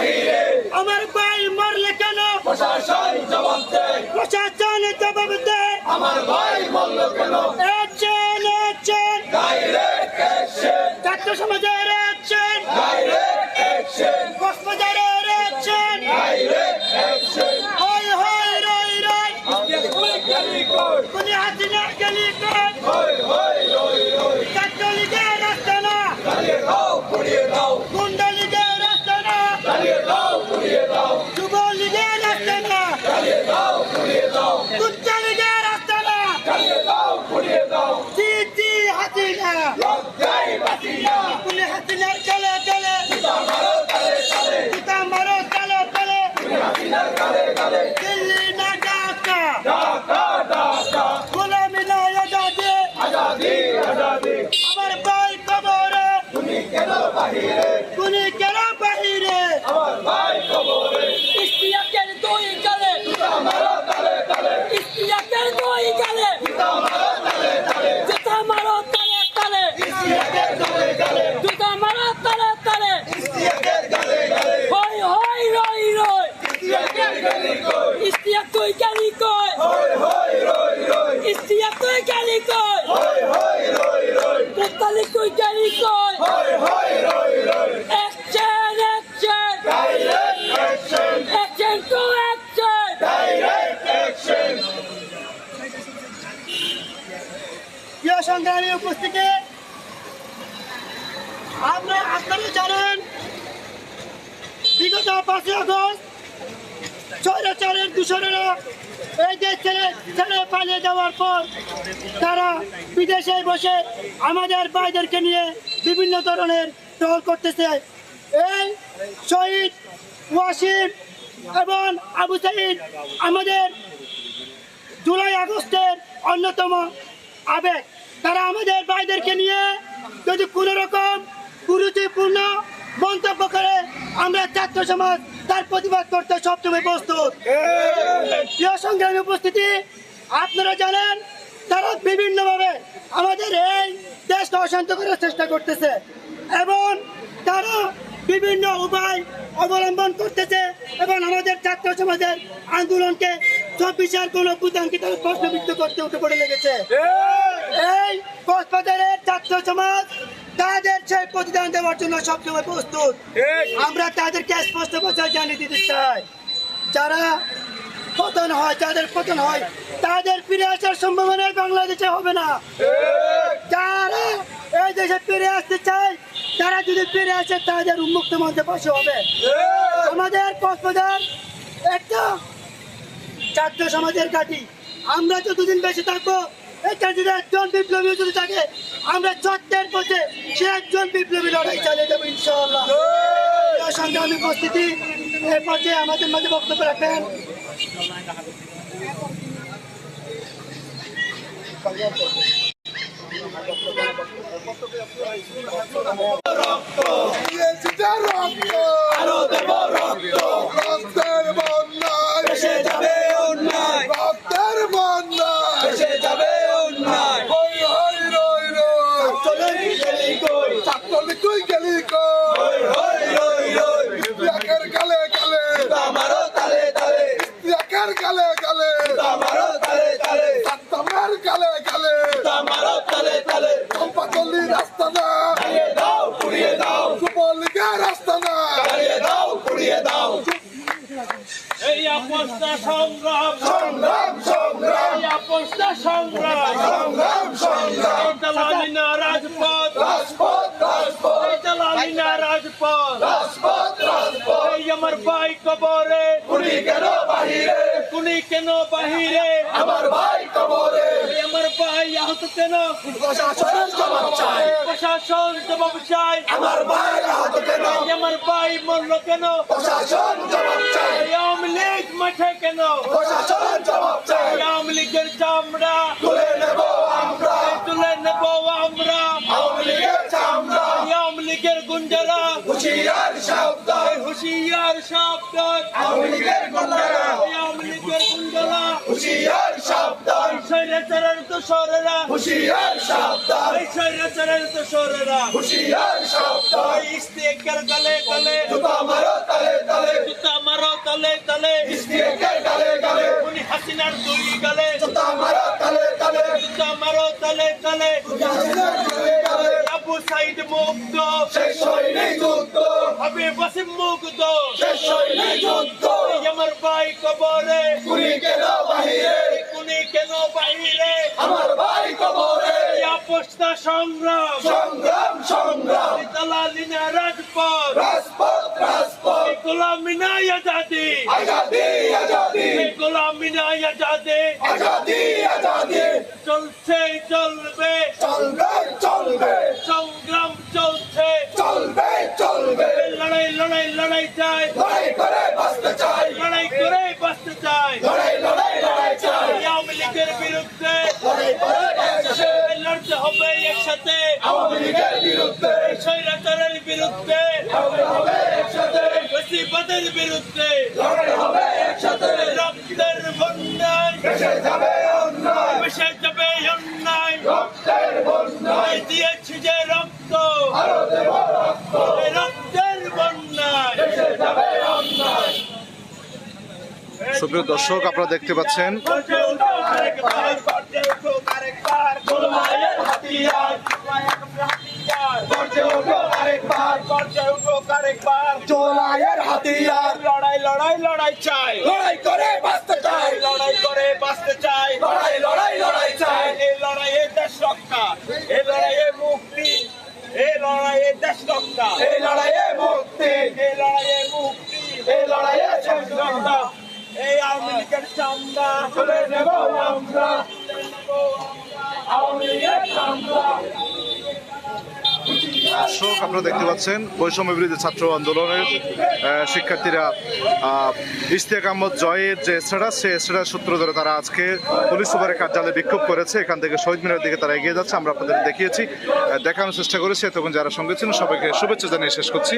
বাহিরে আমার ভাই মরলে কেন প্রশাসন জবাব দেয় প্রশাসন জবাব দেয় আমার ভাই মরল কেন অ্যাকশন ডাইরেক্ট অ্যাকশন ছাত্র সমাজের অ্যাকশন ডাইরেক্ট অ্যাকশন কক্সবাজারের অ্যাকশন ডাইরেক্ট অ্যাকশন হয় হয় রই রই কোনি হাসিনা গেলি কই হই হই রই রই ছাত্রলীগের রাস্তা না চালিয়ে দাও পুড়িয়ে দাও গুন্ডা লীগের রাস্তা না চালিয়ে দাও পুড়িয়ে দাও যুবলীগের রাস্তা না চালিয়ে দাও পুড়িয়ে দাও কুচ্চা লীগের রাস্তা না চালিয়ে দাও পুড়িয়ে দাও জিতি হাসিনা লজ্জায় বাঁচিয়া কোনি হাসিনার চলে চলে মারো তালে তালে পিতা মারো চলে চলে হাসিনার গালে গালে দিল্লি না ঢাকা ঢাকা ঢাকা গোলামি না আজাদি আজাদি আজাদি আমার ভাই কবরে তুমি কেন বাহিরে কোনি কেন বাহিরে আমার ভাই কবরে ইস্তিয়াকের দুই গালে মারো তালে তালে ইস্তিয়াকের দুই গালে মারো তালে তালে জুতা মারো তালে তালে ইস্তিয়াকের গালে গালে জুতা মারো তালে তালে ইস্তিয়াকের গালে গালে হই হই রই রই ইস্তিয়াকের গালে কই ইস্তিয়াক তুই গেলি কই হই হই রই রই ইস্তিয়াক তুই গেলি কই হই হই রই রই পুতালি তুই গেলি কই হই হই রই রই action action direct action action to action direct action প্রিয় সংগ্রামী উপস্থিতি আপনারা জানেন বিগত 5 আগস্ট স্বৈরাচারের দূষণেরা এই দেশ ছেড়ে পালিয়ে যাওয়ার পর তারা বিদেশে বসে আমাদের ভাইদেরকে নিয়ে বিভিন্ন ধরনের টহল করতেছে। এই শহীদ ওয়াসিম এবং আবু সাঈদ আমাদের জুলাই আগস্টের অন্যতম আবেগ। তারা আমাদের ভাইদেরকে নিয়ে যদি কোনো রকম কুরুচিপূর্ণ মন্তব্য করে আমরা ছাত্র সমাজ তার প্রতিবাদ করতে সবসময় প্রস্তুত। প্রিয় সংগ্রামী উপস্থিতি, আপনারা জানেন তারা বিভিন্নভাবে আমাদের এই দেশকে অশান্ত করার চেষ্টা করতেছে এবং তারা বিভিন্ন উপায় অবলম্বন করতেছে এবং আমাদের ছাত্র সমাজের আন্দোলনকে 24 গণঅভ্যুত্থানকে তারা প্রশ্নবিদ্ধ করতে উঠে পড়ে লেগেছে। এই কক্সবাজারের ছাত্র সমাজ তাদের সেই প্রতিদান দেওয়ার জন্য সবসময় প্রস্তুত। আমরা তাদেরকে স্পষ্ট ভাষায় জানিয়ে দিতে চাই, যারা পতন হয়, যাদের পতন হয় তাদের ফিরে আসার সম্ভাবনা বাংলাদেশে হবে না। যারা এই দেশে ফিরে আসতে চায় তারা যদি ফিরে আসে তাদের উন্মুক্ত মঞ্চে পাশে হবে। আমাদের কক্সবাজার একটা ছাত্র সমাজের ঘাঁটি। আমরা যতদিন বেঁচে থাকবো এখানে যদি একজন বিপ্লবী যদি থাকে আমরা চট্টের পথে সে একজন বিপ্লবী লড়াই চালিয়ে যাবো ইনশাআল্লাহ। সংগ্রামী উপস্থিতি, এর পর্যায়ে আমাদের মাঝে বক্তব্য রাখবেন আরো দেব রক্ত রক্তের বন্যায় ভেসে যাবে অন্যায় রক্তের বন্যায় ভেসে যাবে অন্যায় হই হই রই রই চলি গেলি কই চাকলি তুই গেলি কই হই হই রই রই ইস্তিয়াকের গালে গালে আমারও তালে তালে ইস্তিয়াকের গালে গালে আমারও তালে তালে সাত্তামের গালে গালে আমারও তালে তালে চম্পাকলি রাস্তা না চালিয়ে দাও পুড়িয়ে দাও যুবলীগের রাস্তা না চালিয়ে দাও পুড়িয়ে দাও এই আপসটা সংগ্রাম সংগ্রাম সংগ্রাম এই আপসটা সংগ্রাম সংগ্রাম সংগ্রাম চালামিনা রাজপথ রাজপথ রাজপথ চালামিনা রাজপথ রাজপথ রাজপথ এই আমার ভাই কবরে কুনি কেন বাহিরে কুনি কেন বাহিরে আমার ভাই কবরে এই আমার ভাই আহত কেন প্রশাসনের জবাব চাই প্রশাসন জবাব চাই আমার ভাই আহত কেন এই আমার ভাই মরল কেন প্রশাসন জবাব চাই এই আওয়ামী লীগ মাঠে কেন প্রশাসন জবাব চাই এই আওয়ামী লীগের চামড়া তুলে নেব আমরা তুলে নেব আমরা আওয়ামী লীগের চামড়া এই আওয়ামী লীগের গুঞ্জারা হুঁশিয়ার সাবধান হুঁশিয়ার সাবধান আওয়ামী লীগের গুন্ডারা আওয়ামী লীগের গুঞ্জারা হুঁশিয়ার সাবধান স্বৈরাচারের দোসরেরা হুঁশিয়ার সাবধান স্বৈরাচারের দোসরেরা হুঁশিয়ার সাবধান ইস্তেকার গলে গলে জুতা মারো তালে তালে জুতা মারো তলে তলে ইস্তেকের গালে গালে উনি হাসিনার দুই গালে জুতা মারো তালে তালে জুতা মারো তলে তলে হাসিনার গালে গালে আবু সাইদ মুক্ত শেষ হয়নি যুদ্ধ হাবিব ওয়াসিম মুক্ত শেষ হয়নি যুদ্ধ এই আমার ভাই কবরে গুলি কেন বাহিরে কোনি কেন বাহিরে আমার ভাই কবরে এই আপোষটা সংগ্রাম সংগ্রাম সংগ্রাম দালালিনা রাজপথ রাজপথ রাজপথ গোলামি নাই আজাদি আজাদি আজাদি গোলামি নাই আজাদি আজাদি আজাদি চলছে চলবে চলবে চলবে সংগ্রাম চলছে চলবে চলবে লড়াই লড়াই লড়াই চাই লড়াই করে বাঁচতে চাই লড়াই করে বাঁচতে চাই লড়াই লড়াই লড়াই চাই আওয়ামী লীগের বিরুদ্ধে লড়াই করে বাঁচতে লড়তে হবে একসাথে আওয়ামী লীগের বিরুদ্ধে স্বৈরাচারের বিরুদ্ধে লড়াই হবে একসাথে বেশিবাদের বিরুদ্ধে লড়াই হবে একসাথে রক্তের বন্যায় দেশে যাবে অন্যায় বেসে যাবে অন্যায় রক্তের বন্যায় দিয়েছি যে রক্ত আরো দেব রক্ত এই রক্তের বন্যায় দেশে যাবে অন্যায় সুপ্রিয় দর্শক, আপনারা দেখতে পাচ্ছেন গর্জে উঠো আরেকবার, গর্জে উঠো আরেকবার, জুলাইয়ের হাতিয়ার হাতিয়ার, গর্জে ওঠো আরেকবার গর্জে উঠো আরেকবার, জুলাইয়ের হাতিয়ার লড়াই লড়াই লড়াই চাই, লড়াই করে বাঁচতে চাই লড়াই করে বাঁচতে চাই, লড়াই লড়াই লড়াই চাই এই লড়াইয়ে দেশ রক্ষা, এই লড়াইয়ে মুক্তি, এই লড়াইয়ে দেশ রক্ষা, এই লড়াইয়ে মুক্তি এই লড়াইয়ে মুক্তি, এই লড়াইয়ে শেষ রক্ত এই আওয়ামী লীগের চামড়া তুলে নেব আমরা আওয়ামী লীগের চামড়া দর্শক, আপনারা দেখতে পাচ্ছেন বৈষম্য বিরোধী ছাত্র আন্দোলনের শিক্ষার্থীরা ইশতিয়াক আহমদ জয়ের যে স্ট্যাটাস, সেই স্ট্যাটাস সূত্র ধরে তারা আজকে পুলিশ সুপারের কার্যালয়ে বিক্ষোভ করেছে। এখান থেকে শহীদ মিনারের দিকে তারা এগিয়ে যাচ্ছে, আমরা আপনাদের দেখিয়েছি, দেখানোর চেষ্টা করেছি। তখন যারা সঙ্গে ছিলেন সবাইকে শুভেচ্ছা জানিয়ে শেষ করছি।